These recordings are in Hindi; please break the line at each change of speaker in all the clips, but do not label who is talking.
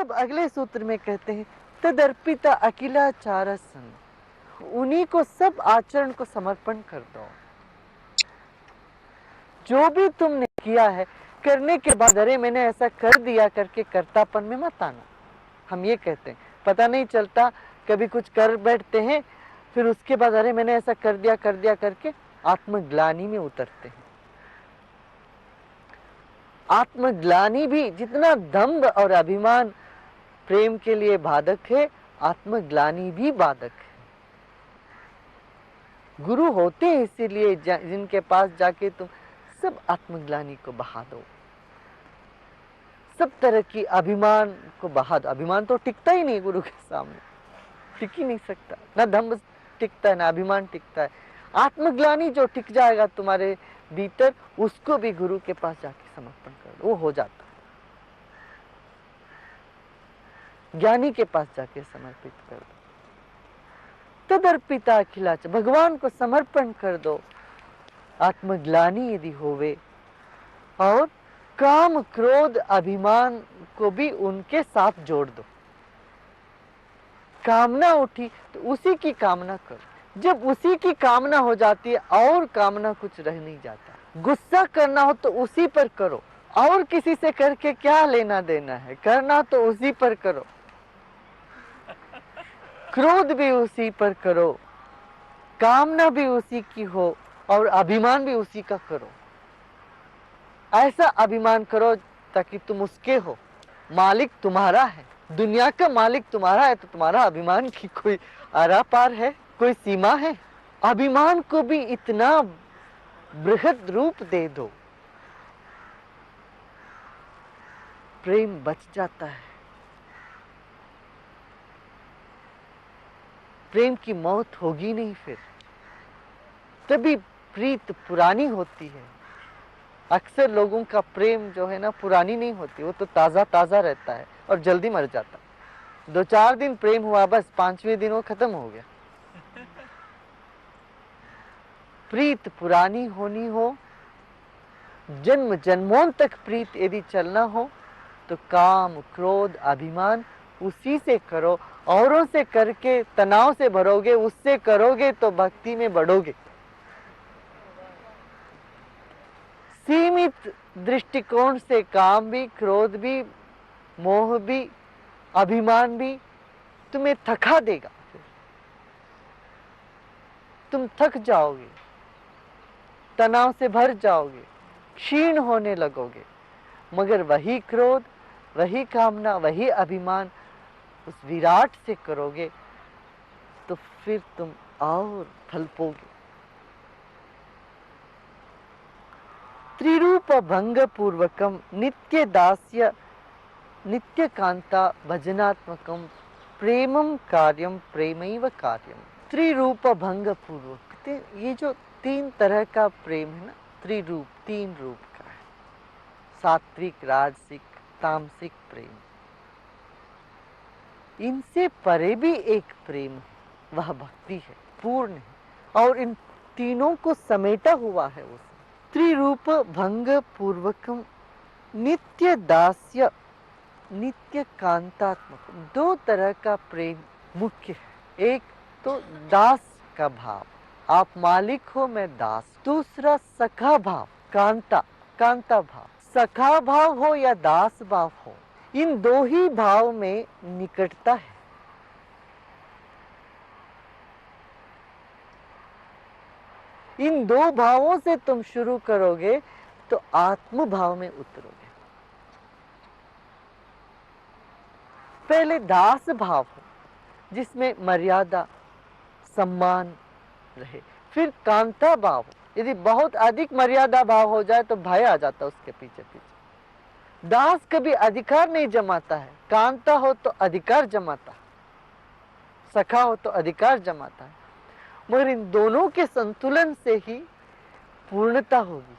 अब अगले सूत्र में कहते हैं तदर्पिता अखिलाचार सन, उन्हीं को सब आचरण को समर्पण कर दो। जो भी तुमने किया है करने के बाद अरे मैंने ऐसा कर दिया करके कर्तापन में मत आना। हम ये कहते हैं, पता नहीं चलता कभी कुछ कर बैठते हैं, फिर उसके बाद अरे मैंने ऐसा कर दिया करके आत्मग्लानि में उतरते हैं। आत्मग्लानि भी, जितना दंभ और अभिमान प्रेम के लिए बाधक है, आत्मग्लानि भी बाधक है। गुरु होते हैं इसीलिए जिनके पास जाके तुम सब आत्मग्लानि को बहा दो, सब तरह की अभिमान को बहा दो। अभिमान तो टिकता ही नहीं गुरु के सामने, टिक ही नहीं सकता, ना दंभ टिकता है ना अभिमान टिकता है। आत्मग्लानि जो टिक जाएगा तुम्हारे भीतर, उसको भी गुरु के पास जाके समर्पण कर दो, वो हो जाता है। ज्ञानी के पास जाके समर्पित कर दो। तदर्पिता अखिलाच, भगवान को समर्पण कर दो। आत्मग्लानि यदि होवे, और काम क्रोध अभिमान को भी उनके साथ जोड़ दो। कामना उठी तो उसी की कामना करो। जब उसी की कामना हो जाती है और कामना कुछ रह नहीं जाता। गुस्सा करना हो तो उसी पर करो, और किसी से करके क्या लेना देना है, करना तो उसी पर करो। क्रोध भी उसी पर करो, कामना भी उसी की हो, और अभिमान भी उसी का करो। ऐसा अभिमान करो ताकि तुम उसके हो, मालिक तुम्हारा है, दुनिया का मालिक तुम्हारा है, तो तुम्हारा अभिमान की कोई आरा पार है, कोई सीमा है? अभिमान को भी इतना बृहद रूप दे दो, प्रेम बच जाता है। प्रेम की मौत होगी नहीं फिर, तभी प्रीत पुरानी होती है। अक्सर लोगों का प्रेम जो है ना पुरानी नहीं होती, वो तो ताजा ताजा रहता है और जल्दी मर जाता। 2-4 दिन प्रेम हुआ, बस 5वें दिन वो खत्म हो गया। प्रीत पुरानी होनी हो, जन्म जन्मों तक प्रीत यदि चलना हो, तो काम क्रोध अभिमान उसी से करो। औरों से करके तनाव से भरोगे, उससे करोगे तो भक्ति में बढ़ोगे। सीमित दृष्टिकोण से काम भी, क्रोध भी, मोह भी, अभिमान भी तुम्हें थका देगा। तुम थक जाओगे, तनाव से भर जाओगे, क्षीण होने लगोगे। मगर वही क्रोध, वही कामना, वही अभिमान उस विराट से करोगे तो फिर तुम और फलपोगे। त्रिरूप भंग पूर्वकम नित्य दास्य नित्य कांता भजनात्मकम प्रेमम कार्यम प्रेमैव कार्यम। त्रिरूप भंग पूर्वक, ये जो 3 तरह का प्रेम है ना, त्रिरूप, 3 रूप का है। सात्विक, राजसिक, तामसिक प्रेम। इनसे परे भी एक प्रेम है, वह भक्ति है, पूर्ण है, और इन तीनों को समेटा हुआ है उसने। त्रिरूप भंग पूर्वकम नित्य दास्य नित्य कांतात्मक, 2 तरह का प्रेम मुख्य है। एक तो दास का भाव, आप मालिक हो मैं दास। दूसरा सखा भाव, कांता, कांता भाव। सखा भाव हो या दास भाव हो, इन 2 ही भाव में निकटता है। इन 2 भावों से तुम शुरू करोगे तो आत्म भाव में उतरोगे। पहले दास भाव हो, जिसमें मर्यादा सम्मान रहे। फिर कांता भाव हो, यदि बहुत अधिक मर्यादा भाव हो जाए तो भय आ जाता उसके पीछे पीछे। दास कभी अधिकार नहीं जमाता है, कांता हो तो अधिकार जमाता है, सखा हो तो अधिकार जमाता है। मगर इन दोनों के संतुलन से ही पूर्णता होगी।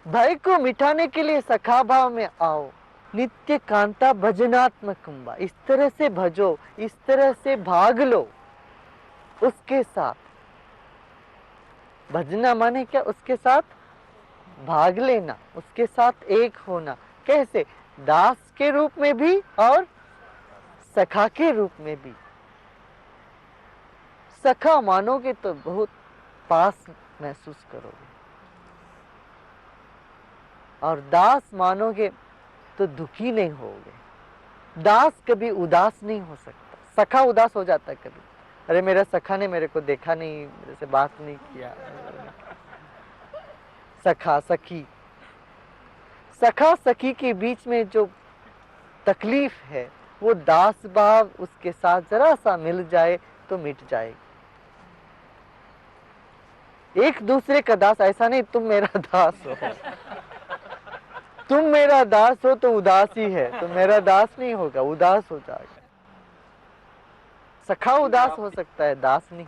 भय को मिटाने के लिए सखा भाव में आओ। नित्य कांता भजनात्मकम, इस तरह से भजो, इस तरह से भाग लो उसके साथ। भजना माने क्या? उसके साथ भाग लेना, उसके साथ एक होना। कैसे? दास के रूप में भी और सखा के रूप में भी। सखा मानोगे तो बहुत पास महसूस करोगे, और दास मानोगे तो दुखी नहीं होगे। दास कभी उदास नहीं हो सकता। सखा उदास हो जाता है कभी, अरे मेरा सखा ने मेरे को देखा नहीं, मेरे से बात नहीं किया। सखा सखी, सखा सखी के बीच में जो तकलीफ है वो दास भाव उसके साथ जरा सा मिल जाए तो मिट जाएगी। एक दूसरे का दास, ऐसा नहीं तुम मेरा दास हो, तुम मेरा दास हो तो उदास ही है, तो मेरा दास नहीं होगा, उदास हो जाएगा। सखा उदास हो सकता है, दास नहीं।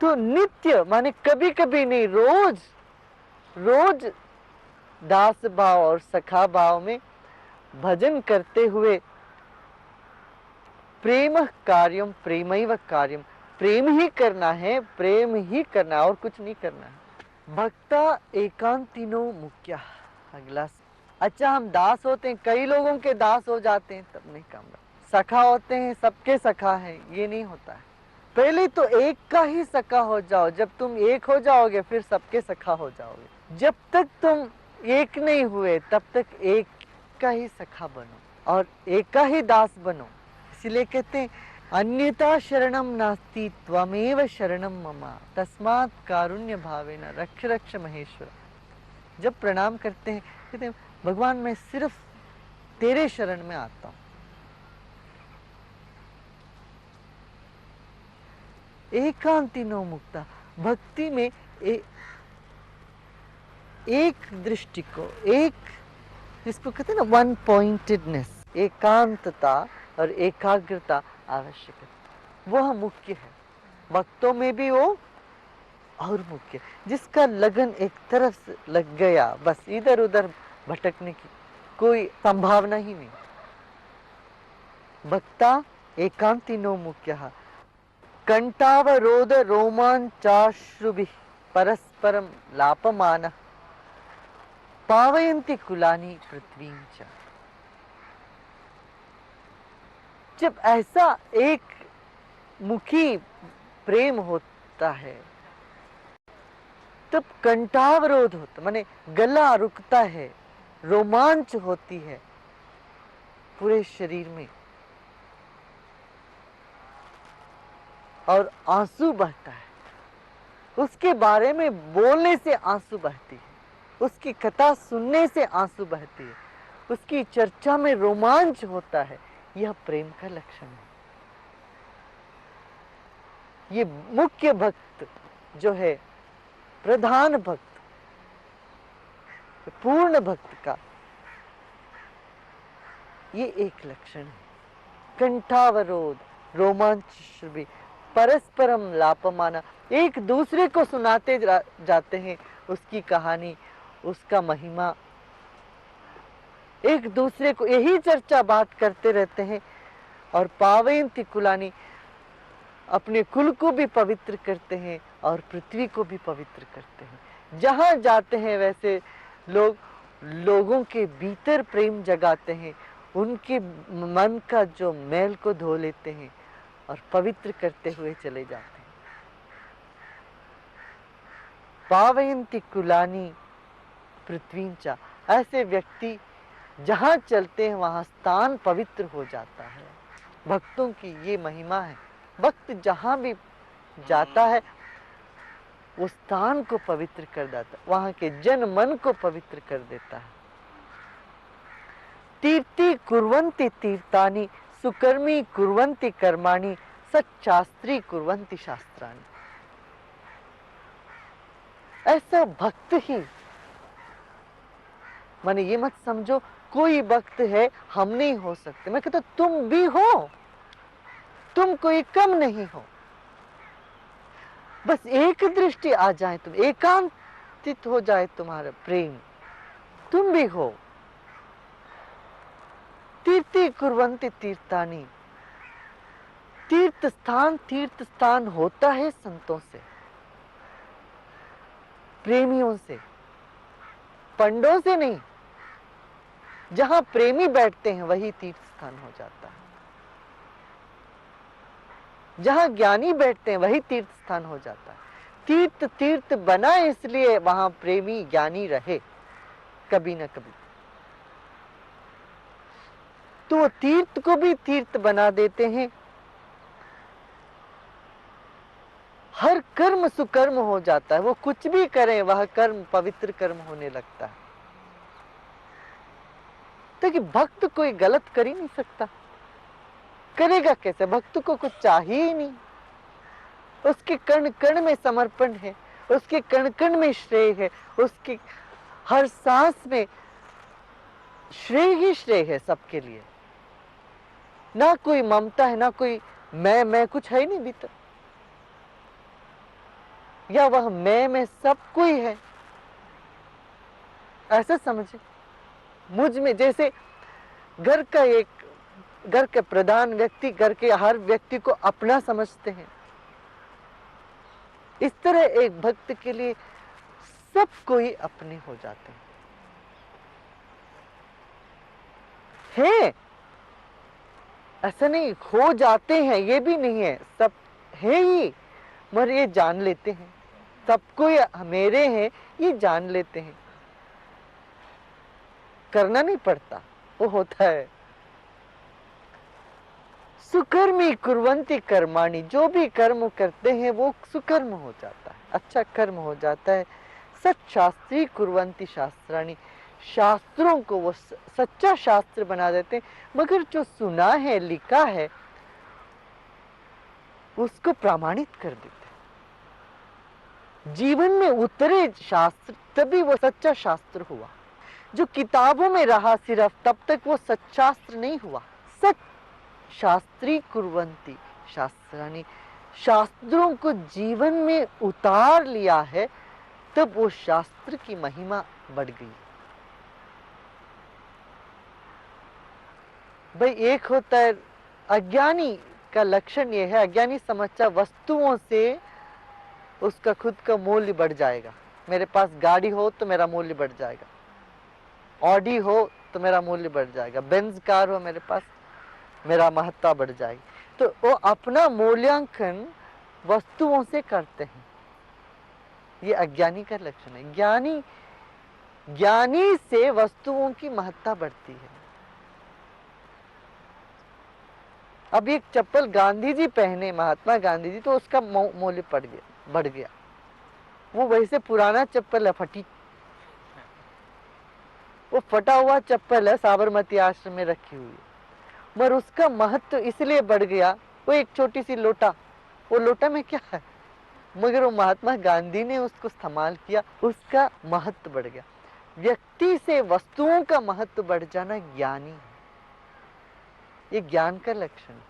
तो नित्य माने कभी कभी नहीं, रोज रोज दास भाव और सखा भाव में भजन करते हुए प्रेम कार्यम प्रेमैव कार्यम, प्रेम ही करना है, प्रेम ही करना है और कुछ नहीं करना है। भक्ता एकांतिनो मुख्य। अगला, अच्छा हम दास होते हैं, कई लोगों के दास हो जाते हैं तब नहीं काम। सखा होते हैं, सबके सखा है, ये नहीं होता है। पहले तो एक का ही सखा हो जाओ, जब तुम एक हो जाओगे फिर सबके सखा हो जाओगे। जब तक तुम एक नहीं हुए तब तक एक का ही सखा बनो और एक का ही दास बनो। इसलिए कहते हैं अन्यथा शरणम नास्ति त्वमेव शरणम मम तस्मात् कारुण्य भावेन रक्ष रक्ष महेश्वर। जब प्रणाम करते हैं कहते हैं भगवान मैं सिर्फ तेरे शरण में आता हूं। एकांतिनो मुक्ता, भक्ति में एक दृष्टि को, एक जिसको कहते हैं ना वन पॉइंटेडनेस, एकांतता और एकाग्रता आवश्यक है, वह मुख्य है। भक्तों में भी वो और मुख्य, जिसका लगन एक तरफ से लग गया, बस इधर उधर भटकने की कोई संभावना ही नहीं। भक्ता एकांतिनो मुख्यः कंठावरोध रोमांचाश्रुभिः परस्परं लापमानः पावयन्ति कुलानि पृथ्वीं च। जब ऐसा एक मुखी प्रेम होता है तब कंठावरोध होता, माने गला रुकता है, रोमांच होती है पूरे शरीर में और आंसू बहता है। उसके बारे में बोलने से आंसू बहती है, उसकी कथा सुनने से आंसू बहती है, उसकी चर्चा में रोमांच होता है। यह प्रेम का लक्षण है। ये मुख्य भक्त जो है, प्रधान भक्त, पूर्ण भक्त का ये एक लक्षण है। कंठावरोध रोमांच परस्परम लापमाना, एक दूसरे को सुनाते जाते हैं उसकी कहानी, उसका महिमा, एक दूसरे को यही चर्चा बात करते रहते हैं। और पावयन्ति कुलानि, अपने कुल को भी पवित्र करते हैं और पृथ्वी को भी पवित्र करते हैं। जहां जाते हैं वैसे लोगों के भीतर प्रेम जगाते हैं, उनके मन का जो मैल को धो लेते हैं और पवित्र करते हुए चले जाते हैं। पावयन्ति कुलानि पृथ्वीं च, ऐसे व्यक्ति जहां चलते हैं वहां स्थान पवित्र हो जाता है। भक्तों की ये महिमा है। भक्त जहां भी जाता है वो स्थान को पवित्र कर देता है, वहां के जन मन को पवित्र कर देता है। तीर्थी कुर्वन्ति तीर्थानि सुकर्मी कुर्वन्ति कर्माणि सच्चास्त्री कुर्वन्ति शास्त्राणि। ऐसा भक्त ही, माने ये मत समझो कोई भक्त है हम नहीं हो सकते। मैं कहता तुम भी हो, तुम कोई कम नहीं हो। बस एक दृष्टि आ जाए, तुम एकांतित हो जाए तुम्हारा प्रेम, तुम भी हो। तीर्थी कुर्वन्ति तीर्थानि, तीर्थ स्थान होता है संतों से, प्रेमियों से। पंडों से नहीं, जहां प्रेमी बैठते हैं वही तीर्थ स्थान हो जाता है। जहां ज्ञानी बैठते हैं वही तीर्थ स्थान हो जाता है। तीर्थ तीर्थ बना इसलिए वहां प्रेमी ज्ञानी रहे कभी ना कभी। तो वो तीर्थ को भी तीर्थ बना देते हैं। हर कर्म सुकर्म हो जाता है। वो कुछ भी करें वह कर्म पवित्र कर्म होने लगता है। तो कि भक्त कोई गलत कर ही नहीं सकता। करेगा कैसे? भक्त को कुछ चाहिए ही नहीं। उसके कण कण में समर्पण है, उसके कण कण में श्रेय है, उसके हर सांस में श्रेय ही श्रेय है सबके लिए। ना कोई ममता है, ना कोई मैं कुछ है ही नहीं भीतर, या वह मैं सब कोई है ऐसा समझे। मुझ में जैसे घर के प्रधान व्यक्ति घर के हर व्यक्ति को अपना समझते हैं, इस तरह एक भक्त के लिए सब कोई अपने हो जाते हैं। ऐसा नहीं खो जाते हैं, ये भी नहीं है, सब है ही, मगर ये जान लेते हैं सब कोई मेरे हैं, ये जान लेते हैं। करना नहीं पड़ता, वो होता है। सुकर्मी कुर्वन्ति कर्माणि, जो भी कर्म करते हैं वो सुकर्म हो जाता है, अच्छा कर्म हो जाता है। सच्शास्त्री कुर्वन्ति शास्त्राणि, शास्त्रों को वो सच्चा शास्त्र बना देते हैं। मगर जो सुना है लिखा है उसको प्रमाणित कर देते हैं। जीवन में उतरे शास्त्र तभी वो सच्चा शास्त्र हुआ। जो किताबों में रहा सिर्फ तब तक वो सच्चास्त्र नहीं हुआ। सच शास्त्री कुर्वन्ति शास्त्राणि, शास्त्रों को जीवन में उतार लिया है तब वो शास्त्र की महिमा बढ़ गई। भाई एक होता है अज्ञानी का लक्षण ये है, अज्ञानी समझता वस्तुओं से उसका खुद का मूल्य बढ़ जाएगा। मेरे पास गाड़ी हो तो मेरा मूल्य बढ़ जाएगा, ऑडी हो तो मेरा मूल्य बढ़ जाएगा, बेंज कार हो मेरे पास, मेरा महत्ता बढ़ जाएगी। तो वो अपना मूल्यांकन वस्तुओं से करते हैं। ये अज्ञानी का लक्षण है। ज्ञानी से वस्तुओं की महत्ता बढ़ती है। अब एक चप्पल गांधी जी पहने, महात्मा गांधी जी, तो उसका मूल्य बढ़ गया। वो वैसे पुराना चप्पल है, फटी, वो फटा हुआ चप्पल है, साबरमती आश्रम में रखी हुई है, मगर उसका महत्व इसलिए बढ़ गया। वो एक छोटी सी लोटा, वो लोटा में क्या है, मगर वो महात्मा गांधी ने उसको इस्तेमाल किया, उसका महत्व बढ़ गया। व्यक्ति से वस्तुओं का महत्व बढ़ जाना ज्ञानी है। ये ज्ञान का लक्षण है।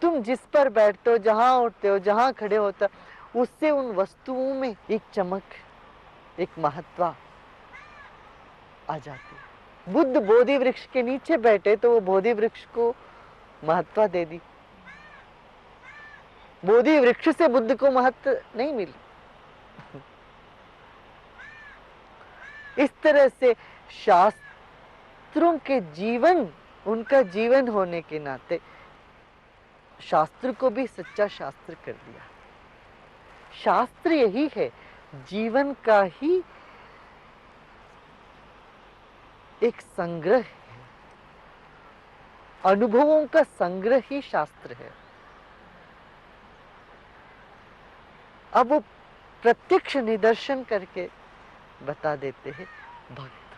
तुम जिस पर बैठते हो, जहां उठते हो, जहां खड़े होते हो, उससे उन वस्तुओं में एक चमक, एक महत्व आ जाती है। बुद्ध बोधि वृक्ष के नीचे बैठे तो वो बोधि वृक्ष को महत्व दे दी। बोधि वृक्ष से बुद्ध को महत्व नहीं मिली। इस तरह से शास्त्रों के जीवन, उनका जीवन होने के नाते शास्त्र को भी सच्चा शास्त्र कर दिया। शास्त्र यही है, जीवन का ही एक संग्रह है, अनुभवों का संग्रह ही शास्त्र है। अब वो प्रत्यक्ष निदर्शन करके बता देते हैं। भक्त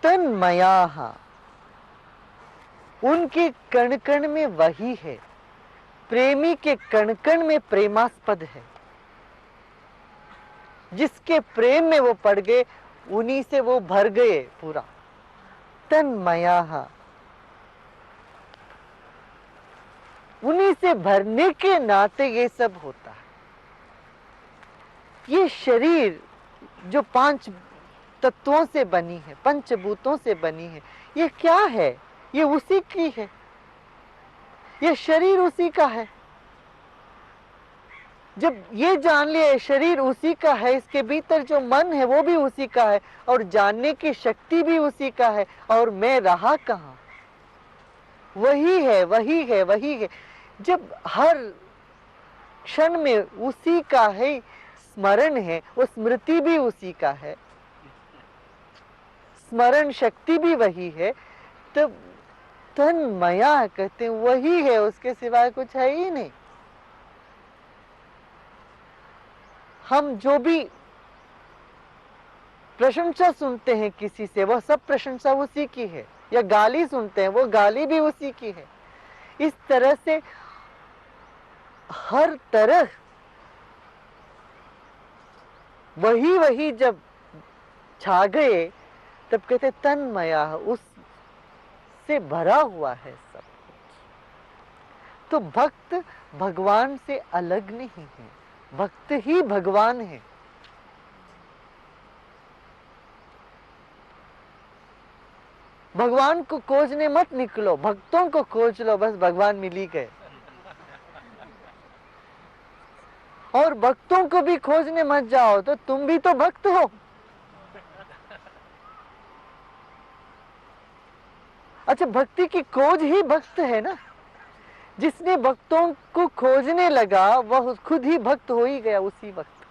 तन्मयाः, उनके कण कण में वही है, प्रेमी के कण कण में प्रेमास्पद है। जिसके प्रेम में वो पड़ गए उन्हीं से वो भर गए पूरा। तन्मयाः, उन्हीं से भरने के नाते ये सब होता है। ये शरीर जो 5 तत्वों से बनी है, पंचभूतों से बनी है, ये क्या है? ये उसी की है, ये शरीर उसी का है। जब ये जान लिया शरीर उसी का है, इसके भीतर जो मन है वो भी उसी का है, और जानने की शक्ति भी उसी का है, और मैं रहा कहाँ, वही है वही है वही है। जब हर क्षण में उसी का है स्मरण है, वो स्मृति भी उसी का है, स्मरण शक्ति भी वही है, तब तन्मया कहते हैं, वही है, उसके सिवाय कुछ है ही नहीं। हम जो भी प्रशंसा सुनते हैं किसी से, वह सब प्रशंसा उसी की है, या गाली सुनते हैं वो गाली भी उसी की है। इस तरह से हर तरह वही वही जब छा गए, तब कहते तन्मया, उससे भरा हुआ है सब कुछ। तो भक्त भगवान से अलग नहीं है, भक्त ही भगवान है। भगवान को खोजने मत निकलो, भक्तों को खोज लो, बस भगवान मिल ही गए। और भक्तों को भी खोजने मत जाओ, तो तुम भी तो भक्त हो। अच्छा, भक्ति की खोज ही भक्त है ना। जिसने भक्तों को खोजने लगा वह खुद ही भक्त हो ही गया उसी वक्त।